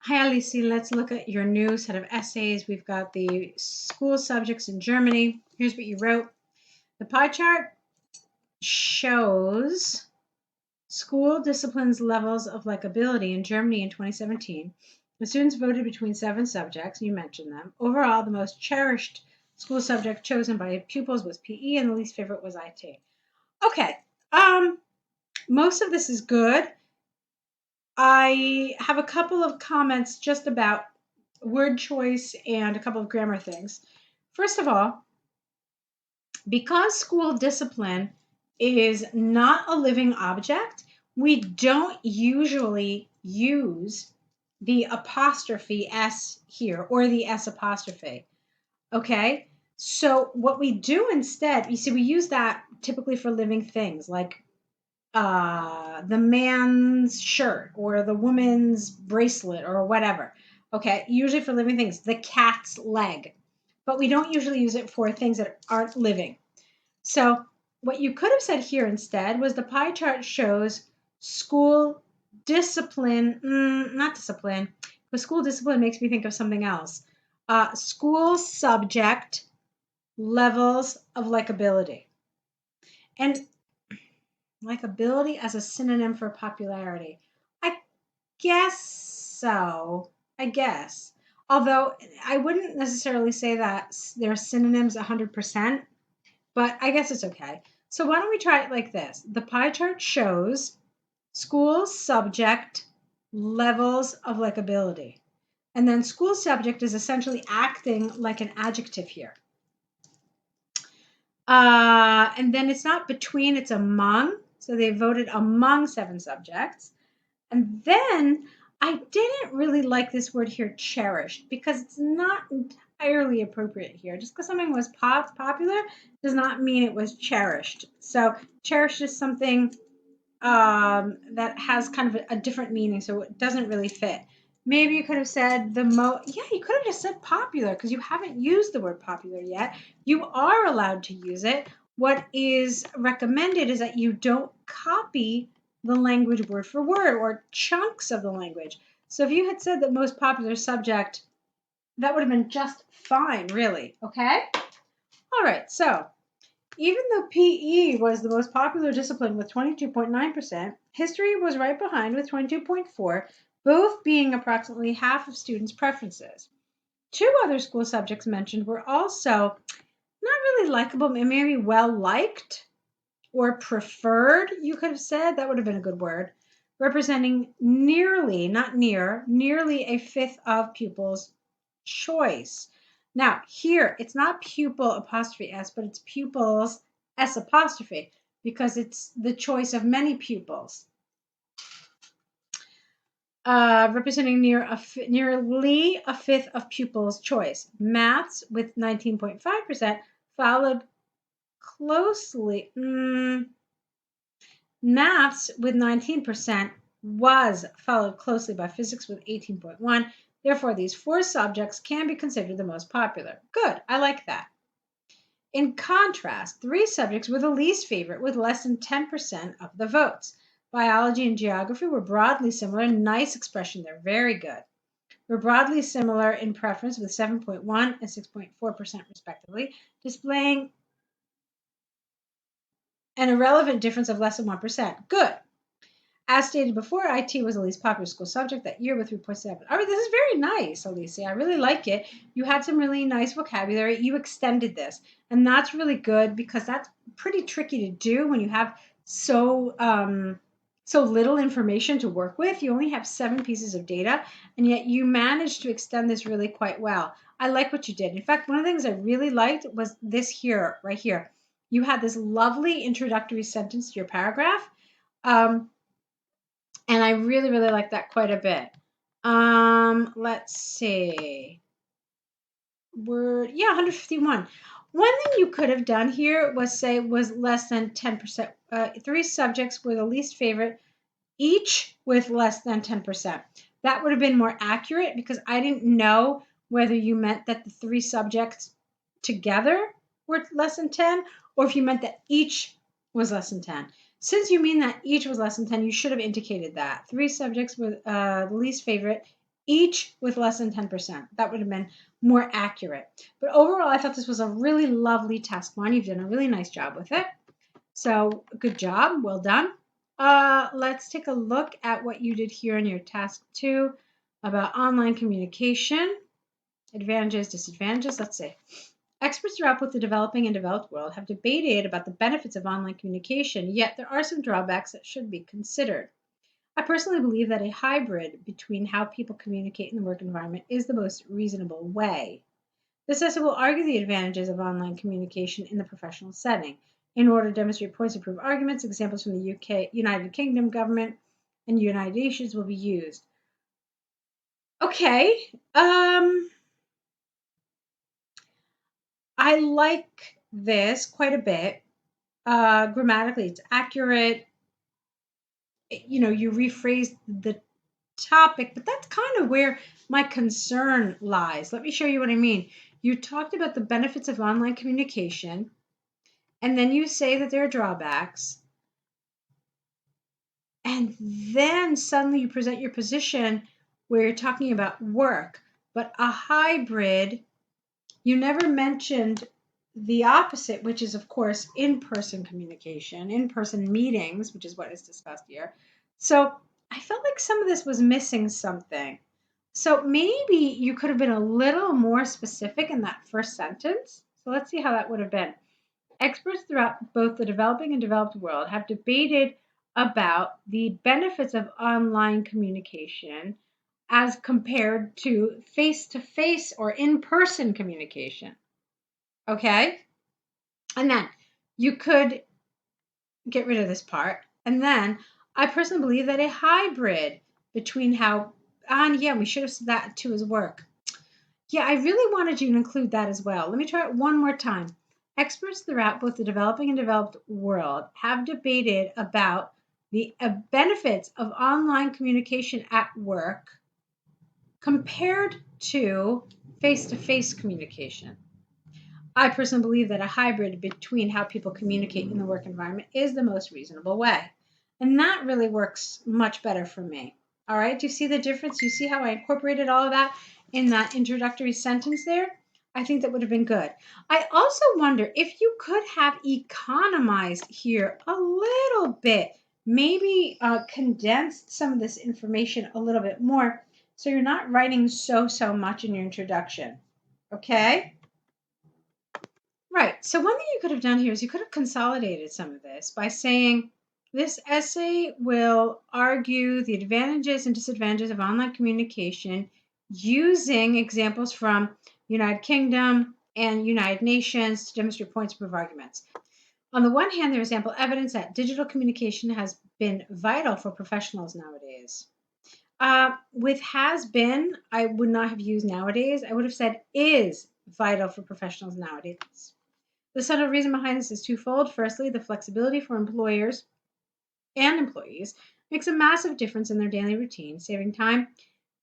Hi, Alicia. Let's look at your new set of essays. We've got the school subjects in Germany. Here's what you wrote. The pie chart shows school disciplines levels of likability in Germany in 2017. The students voted between 7 subjects. You mentioned them. Overall, the most cherished school subject chosen by pupils was PE, and the least favorite was IT. Okay. Most of this is good. I have a couple of comments just about word choice and a couple of grammar things. First of all, because school discipline is not a living object, we don't usually use the apostrophe S here or the S apostrophe. Okay? So what we do instead, you see, we use that typically for living things like the man's shirt or the woman's bracelet or whatever. Okay, usually for living things, the cat's leg, but we don't usually use it for things that aren't living. So what you could have said here instead was the pie chart shows school discipline, not discipline, but school discipline makes me think of something else. School subject levels of likability. And likability as a synonym for popularity. I guess so. I guess. Although I wouldn't necessarily say that they're synonyms 100%, but I guess it's okay. So why don't we try it like this? The pie chart shows school subject levels of likability. And then school subject is essentially acting like an adjective here. And then it's not between, it's among. So they voted among 7 subjects. And then I didn't really like this word here, cherished, because it's not entirely appropriate here. Just because something was popular does not mean it was cherished. So cherished is something that has kind of a different meaning, so it doesn't really fit. Maybe you could have said yeah, you could have just said popular because you haven't used the word popular yet. You are allowed to use it. What is recommended is that you don't copy the language word for word or chunks of the language. So if you had said the most popular subject, that would have been just fine, really. Okay? All right, so even though PE was the most popular discipline with 22.9%, history was right behind with 22.4%, both being approximately half of students' preferences. 2 other school subjects mentioned were also not really likable, maybe well liked or preferred, you could have said. That would have been a good word. Representing nearly, not near, nearly a fifth of pupils' choice. Now, here, it's not pupil apostrophe S, but it's pupils S apostrophe because it's the choice of many pupils. Representing nearly a fifth of pupils' choice. Maths with 19.5% followed closely. Maths with 19% was followed closely by physics with 18.1%. Therefore, these 4 subjects can be considered the most popular. Good, I like that. In contrast, 3 subjects were the least favorite with less than 10% of the votes. Biology and geography were broadly similar. Nice expression there, very good. Were broadly similar in preference with 7.1 and 6.4% respectively, displaying an irrelevant difference of less than 1%. Good. As stated before, IT was the least popular school subject that year with 3.7. All right, this is very nice, Alicia. I really like it. You had some really nice vocabulary. You extended this, and that's really good because that's pretty tricky to do when you have so little information to work with. You only have 7 pieces of data, and yet you managed to extend this really quite well. I like what you did. In fact, one of the things I really liked was this here, right here. You had this lovely introductory sentence to your paragraph. And I really, really like that quite a bit. Let's see. 151. One thing you could have done here was say was less than 10%. 3 subjects were the least favorite, each with less than 10%. That would have been more accurate because I didn't know whether you meant that the 3 subjects together were less than 10 or if you meant that each was less than 10. Since you mean that each was less than 10, you should have indicated that. 3 subjects were the least favorite, each with less than 10%. That would have been more accurate. But overall, I thought this was a really lovely task one. You've done a really nice job with it. So good job. Well done. Let's take a look at what you did here in your task 2 about online communication. Advantages, disadvantages. Let's see. Experts throughout both the developing and developed world have debated about the benefits of online communication, yet there are some drawbacks that should be considered. I personally believe that a hybrid between how people communicate in the work environment is the most reasonable way. This essay will argue the advantages of online communication in the professional setting. In order to demonstrate points and prove arguments, examples from the United Kingdom government and United Nations will be used. Okay. I like this quite a bit. Grammatically, it's accurate. You rephrased the topic, but that's kind of where my concern lies. Let me show you what I mean. You talked about the benefits of online communication, and then you say that there are drawbacks, and then suddenly you present your position where you're talking about work, but a hybrid. You never mentioned the opposite, which is, of course, in-person communication, in-person meetings, which is what is discussed here. So I felt like some of this was missing something. So maybe you could have been a little more specific in that first sentence. So let's see how that would have been. Experts throughout both the developing and developed world have debated about the benefits of online communication as compared to face-to-face or in-person communication. Okay? And then you could get rid of this part. And then I personally believe that a hybrid between we should have said that too as work. Yeah, I really wanted you to include that as well. Let me try it one more time. Experts throughout both the developing and developed world have debated about the benefits of online communication at work compared to face-to-face communication. I personally believe that a hybrid between how people communicate in the work environment is the most reasonable way. And that really works much better for me. All right, do you see the difference? Do you see how I incorporated all of that in that introductory sentence there? I think that would have been good. I also wonder if you could have economized here a little bit, maybe condensed some of this information a little bit more so you're not writing so much in your introduction. Okay? Right. So one thing you could have done here is you could have consolidated some of this by saying this essay will argue the advantages and disadvantages of online communication using examples from United Kingdom and United Nations to demonstrate points and prove arguments. On the one hand, there is ample evidence that digital communication has been vital for professionals nowadays. With has been, I would not have used nowadays. I would have said is vital for professionals nowadays. The central reason behind this is twofold. Firstly, the flexibility for employers and employees makes a massive difference in their daily routine, saving time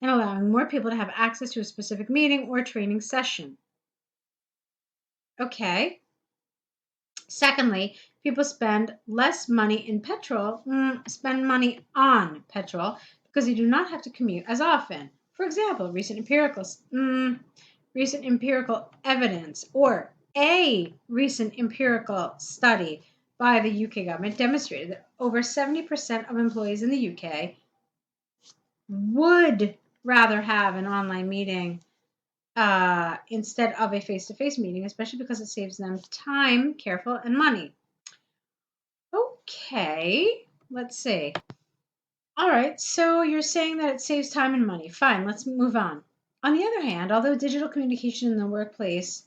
and allowing more people to have access to a specific meeting or training session. Okay. Secondly, people spend less money in petrol, spend money on petrol because they do not have to commute as often. For example, recent empirical evidence or a recent empirical study by the UK government demonstrated that over 70% of employees in the UK would rather have an online meeting instead of a face-to-face meeting, especially because it saves them time, careful, and money. Okay, let's see. All right, so you're saying that it saves time and money. Fine, let's move on. On the other hand, although digital communication in the workplace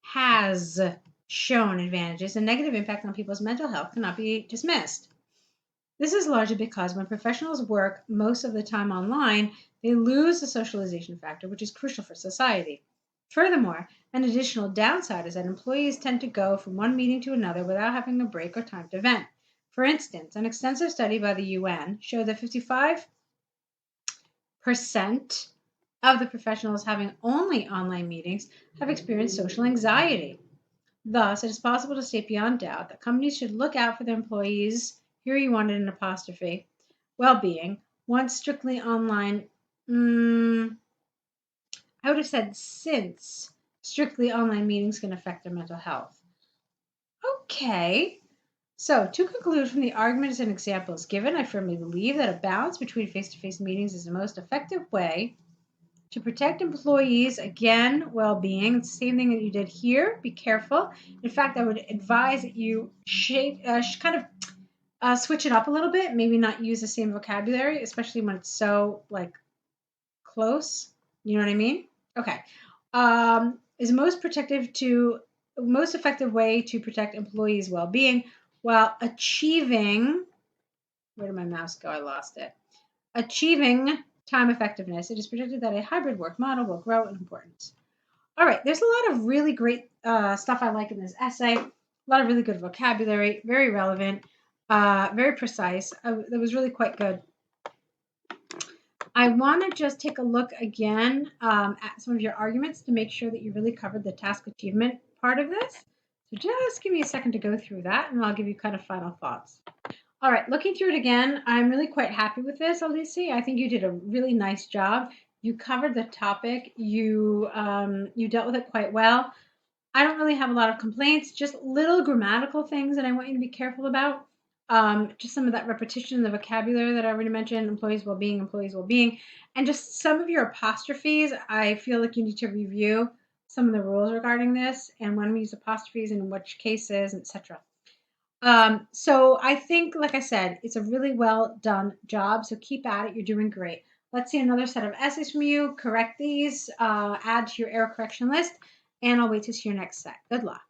has shown advantages, a negative impact on people's mental health cannot be dismissed. This is largely because when professionals work most of the time online, they lose the socialization factor, which is crucial for society. Furthermore, an additional downside is that employees tend to go from one meeting to another without having a break or time to vent. For instance, an extensive study by the UN showed that 55% of the professionals having only online meetings have experienced social anxiety. Thus, it is possible to state beyond doubt that companies should look out for their employees, here you wanted an apostrophe, well-being, once strictly online I would have said since strictly online meetings can affect their mental health. Okay. So, to conclude from the arguments and examples given, I firmly believe that a balance between face to face meetings is the most effective way to protect employees, again, well being. It's the same thing that you did here. Be careful. In fact, I would advise that you switch it up a little bit, maybe not use the same vocabulary, especially when it's so like close. You know what I mean? Okay. Is most effective way to protect employees' well-being while achieving. Where did my mouse go? I lost it. Achieving time effectiveness. It is predicted that a hybrid work model will grow in importance. All right. There's a lot of really great stuff I like in this essay. A lot of really good vocabulary. Very relevant. Very precise. That was really quite good. I want to just take a look again at some of your arguments to make sure that you really covered the task achievement part of this. So just give me a second to go through that, and I'll give you kind of final thoughts. All right, looking through it again, I'm really quite happy with this, Alicia. I think you did a really nice job. You covered the topic. You dealt with it quite well. I don't really have a lot of complaints, just little grammatical things that I want you to be careful about. Just some of that repetition in the vocabulary that I already mentioned, employees well-being, and just some of your apostrophes. I feel like you need to review some of the rules regarding this and when we use apostrophes and in which cases, etc. So I think, like I said, it's a really well done job. So keep at it. You're doing great. Let's see another set of essays from you. Correct these, add to your error correction list, and I'll wait to see your next set. Good luck.